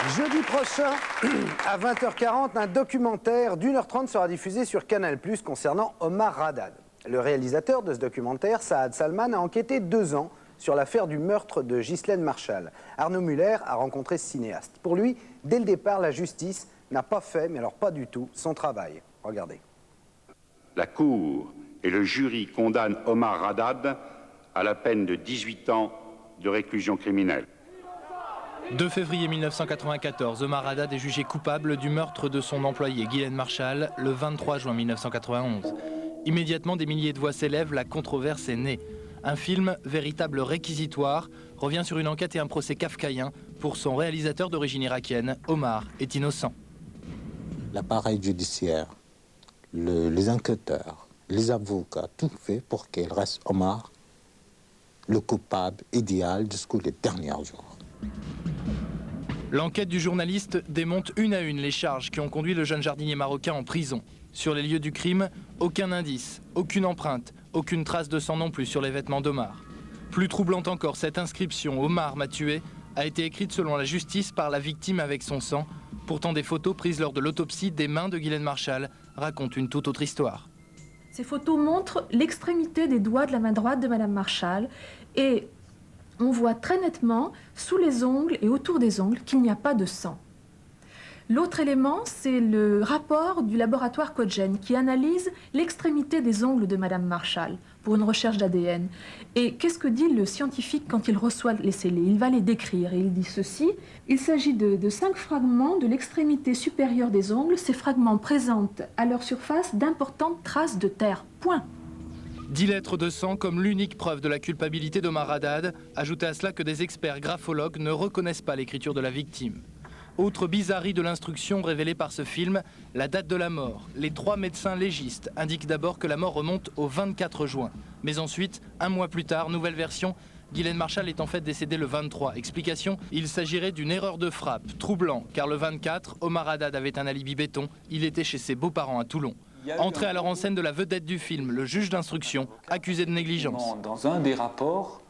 Jeudi prochain, à 20h40, un documentaire d'1h30 sera diffusé sur Canal+ concernant Omar Haddad. Le réalisateur de ce documentaire, Saad Salman, a enquêté 2 ans sur l'affaire du meurtre de Ghislaine Marchal. Arnaud Muller a rencontré ce cinéaste. Pour lui, dès le départ, la justice n'a pas fait, mais alors pas du tout, son travail. Regardez. La Cour et le jury condamnent Omar Haddad à la peine de 18 ans de réclusion criminelle. 2 février 1994, Omar Haddad est jugé coupable du meurtre de son employé Ghislaine Marchal le 23 juin 1991. Immédiatement, des milliers de voix s'élèvent, la controverse est née. Un film, véritable réquisitoire, revient sur une enquête et un procès kafkaïen. Pour son réalisateur d'origine irakienne, Omar est innocent. L'appareil judiciaire, les enquêteurs, les avocats, tout fait pour qu'il reste Omar le coupable idéal jusqu'aux derniers jours. L'enquête du journaliste démonte une à une les charges qui ont conduit le jeune jardinier marocain en prison. Sur les lieux du crime, aucun indice, aucune empreinte, aucune trace de sang non plus sur les vêtements d'Omar. Plus troublante encore, cette inscription « Omar m'a tué » a été écrite selon la justice par la victime avec son sang. Pourtant, des photos prises lors de l'autopsie des mains de Ghislaine Marchal racontent une toute autre histoire. Ces photos montrent l'extrémité des doigts de la main droite de Madame Marchal et on voit très nettement, sous les ongles et autour des ongles, qu'il n'y a pas de sang. L'autre élément, c'est le rapport du laboratoire Cogen qui analyse l'extrémité des ongles de Madame Marchal pour une recherche d'ADN. Et qu'est-ce que dit le scientifique quand il reçoit les scellés? Il va les décrire et il dit ceci. Il s'agit de 5 fragments de l'extrémité supérieure des ongles. Ces fragments présentent à leur surface d'importantes traces de terre. Point. 10 lettres de sang comme l'unique preuve de la culpabilité d'Omar Haddad. Ajoutez à cela que des experts graphologues ne reconnaissent pas l'écriture de la victime. Autre bizarrerie de l'instruction révélée par ce film, la date de la mort. Les 3 médecins légistes indiquent d'abord que la mort remonte au 24 juin. Mais ensuite, un mois plus tard, nouvelle version, Ghislaine Marchal est en fait décédée le 23. Explication, il s'agirait d'une erreur de frappe. Troublant, car le 24, Omar Haddad avait un alibi béton. Il était chez ses beaux-parents à Toulon. Entrée alors en scène de la vedette du film, le juge d'instruction, accusé de négligence. Dans un des rapports,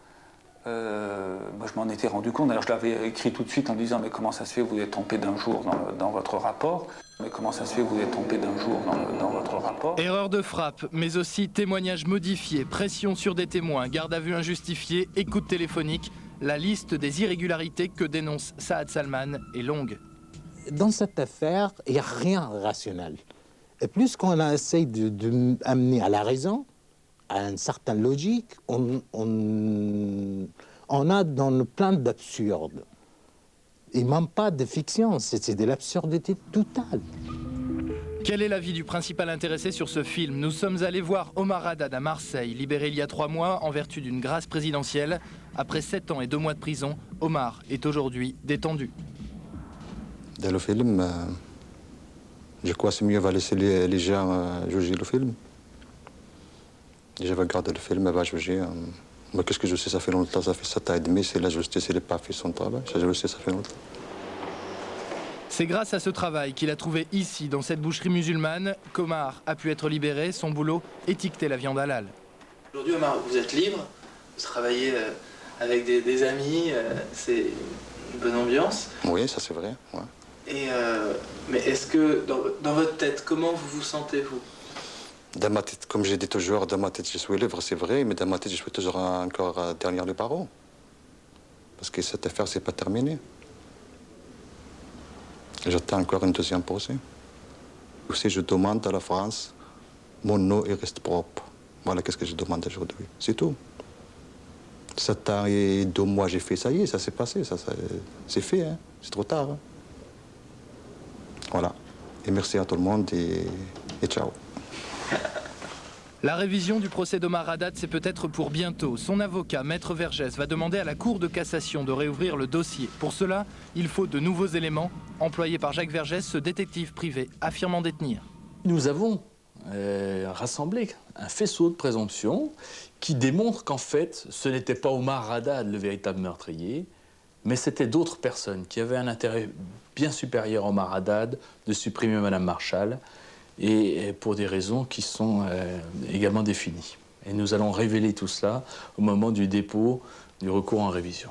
moi je m'en étais rendu compte, d'ailleurs je l'avais écrit tout de suite en disant mais comment ça se fait que vous êtes trompé d'un jour dans votre rapport? Mais comment ça se fait que vous êtes trompé d'un jour dans votre rapport? Erreur de frappe, mais aussi témoignages modifiés, pression sur des témoins, garde à vue injustifiée, écoute téléphonique. La liste des irrégularités que dénonce Saad Salman est longue. Dans cette affaire, il n'y a rien de rationnel. Et plus qu'on essaie d'amener à la raison, à une certaine logique, on a dans plein d'absurdes. Et même pas de fiction, c'est de l'absurdité totale. Quel est l'avis du principal intéressé sur ce film? Nous sommes allés voir Omar Haddad à Marseille, libéré il y a 3 mois en vertu d'une grâce présidentielle. Après 7 ans et 2 mois de prison, Omar est aujourd'hui détendu. Dans le film, je crois que c'est mieux de laisser les gens juger le film. Je vais regarder le film, elle va juger. Mais qu'est-ce que je sais, ça fait longtemps, ça fait 7 ans et demi, c'est la justice, elle n'a pas fait son travail. Ça, je le sais, ça fait longtemps. C'est grâce à ce travail qu'il a trouvé ici, dans cette boucherie musulmane, qu'Omar a pu être libéré. Son boulot, étiqueter la viande halal. Aujourd'hui, Omar, vous êtes libre, vous travaillez avec des amis, c'est une bonne ambiance. Oui, ça c'est vrai. Ouais. Mais est-ce que, dans votre tête, comment vous vous sentez, vous? Dans ma tête, comme j'ai dit toujours, dans ma tête je suis libre, c'est vrai, mais dans ma tête je suis toujours encore derrière les barreaux. Parce que cette affaire, c'est pas terminé. J'attends encore une deuxième procès. Aussi, je demande à la France, mon nom il reste propre. Voilà qu'est-ce que je demande aujourd'hui. C'est tout. 7 ans et 2 mois, j'ai fait, ça y est, ça s'est passé, ça c'est fait, hein. C'est trop tard. Hein. Voilà. Et merci à tout le monde et ciao. La révision du procès d'Omar Haddad, c'est peut-être pour bientôt. Son avocat, Maître Vergès, va demander à la Cour de cassation de réouvrir le dossier. Pour cela, il faut de nouveaux éléments. Employé par Jacques Vergès, ce détective privé affirme en détenir. Nous avons rassemblé un faisceau de présomptions qui démontre qu'en fait, ce n'était pas Omar Haddad le véritable meurtrier, mais c'était d'autres personnes qui avaient un intérêt bien supérieur à Omar Haddad de supprimer Madame Marchal, et pour des raisons qui sont également définies. Et nous allons révéler tout cela au moment du dépôt du recours en révision.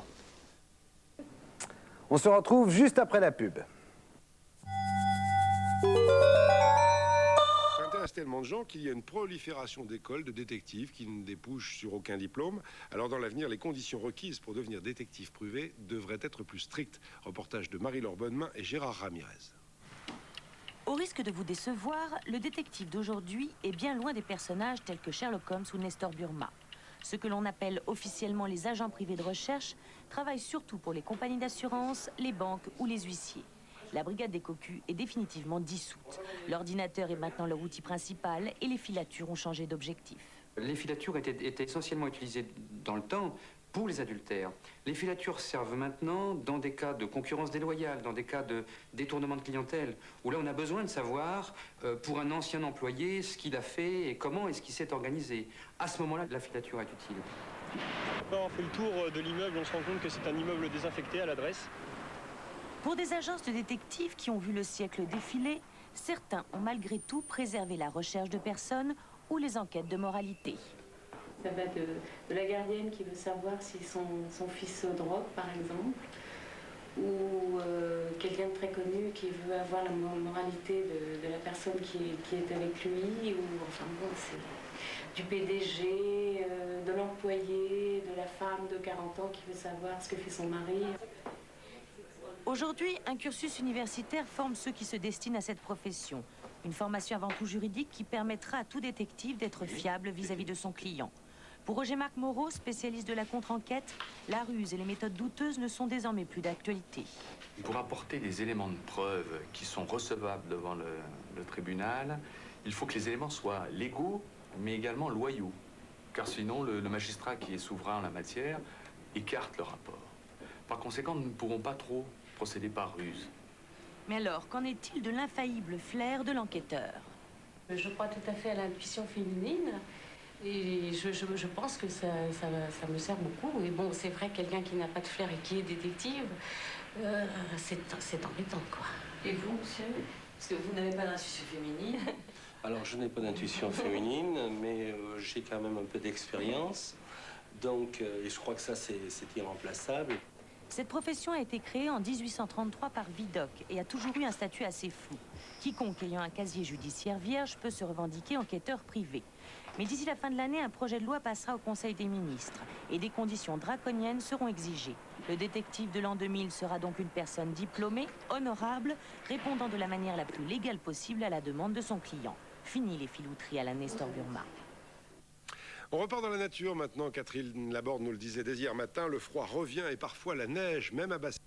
On se retrouve juste après la pub. Ça intéresse tellement de gens qu'il y a une prolifération d'écoles de détectives qui ne débouchent sur aucun diplôme. Alors dans l'avenir, les conditions requises pour devenir détective privé devraient être plus strictes. Reportage de Marie-Laure Bonnemain et Gérard Ramirez. Au risque de vous décevoir, le détective d'aujourd'hui est bien loin des personnages tels que Sherlock Holmes ou Nestor Burma. Ceux que l'on appelle officiellement les agents privés de recherche travaillent surtout pour les compagnies d'assurance, les banques ou les huissiers. La brigade des cocus est définitivement dissoute. L'ordinateur est maintenant leur outil principal et les filatures ont changé d'objectif. Les filatures étaient essentiellement utilisées dans le temps pour les adultères. Les filatures servent maintenant dans des cas de concurrence déloyale, dans des cas de détournement de clientèle, où là on a besoin de savoir, pour un ancien employé, ce qu'il a fait et comment est-ce qu'il s'est organisé. À ce moment-là, la filature est utile. Quand on fait le tour de l'immeuble, on se rend compte que c'est un immeuble désinfecté à l'adresse. Pour des agences de détectives qui ont vu le siècle défiler, certains ont malgré tout préservé la recherche de personnes ou les enquêtes de moralité. Ça va de la gardienne qui veut savoir si son fils drogue, par exemple, ou quelqu'un de très connu qui veut avoir la moralité de la personne qui est avec lui, ou enfin bon, c'est du PDG, de l'employé, de la femme de 40 ans qui veut savoir ce que fait son mari. Aujourd'hui, un cursus universitaire forme ceux qui se destinent à cette profession. Une formation avant tout juridique qui permettra à tout détective d'être fiable vis-à-vis de son client. Pour Roger-Marc Moreau, spécialiste de la contre-enquête, la ruse et les méthodes douteuses ne sont désormais plus d'actualité. Pour apporter des éléments de preuve qui sont recevables devant le tribunal, il faut que les éléments soient légaux, mais également loyaux. Car sinon, le magistrat qui est souverain en la matière écarte le rapport. Par conséquent, nous ne pourrons pas trop procéder par ruse. Mais alors, qu'en est-il de l'infaillible flair de l'enquêteur? Je crois tout à fait à l'intuition féminine. Et je pense que ça me sert beaucoup. Et bon, c'est vrai, quelqu'un qui n'a pas de flair et qui est détective, c'est embêtant, quoi. Et vous, monsieur? Parce que vous n'avez pas d'intuition féminine. Alors, je n'ai pas d'intuition féminine, mais j'ai quand même un peu d'expérience. Donc, et je crois que ça, c'est irremplaçable. Cette profession a été créée en 1833 par Vidocq et a toujours eu un statut assez flou. Quiconque ayant un casier judiciaire vierge peut se revendiquer enquêteur privé. Mais d'ici la fin de l'année, un projet de loi passera au Conseil des ministres et des conditions draconiennes seront exigées. Le détective de l'an 2000 sera donc une personne diplômée, honorable, répondant de la manière la plus légale possible à la demande de son client. Fini les filouteries à la Nestor Burma. On repart dans la nature maintenant. Catherine Laborde nous le disait dès hier matin, le froid revient et parfois la neige, même à Basse.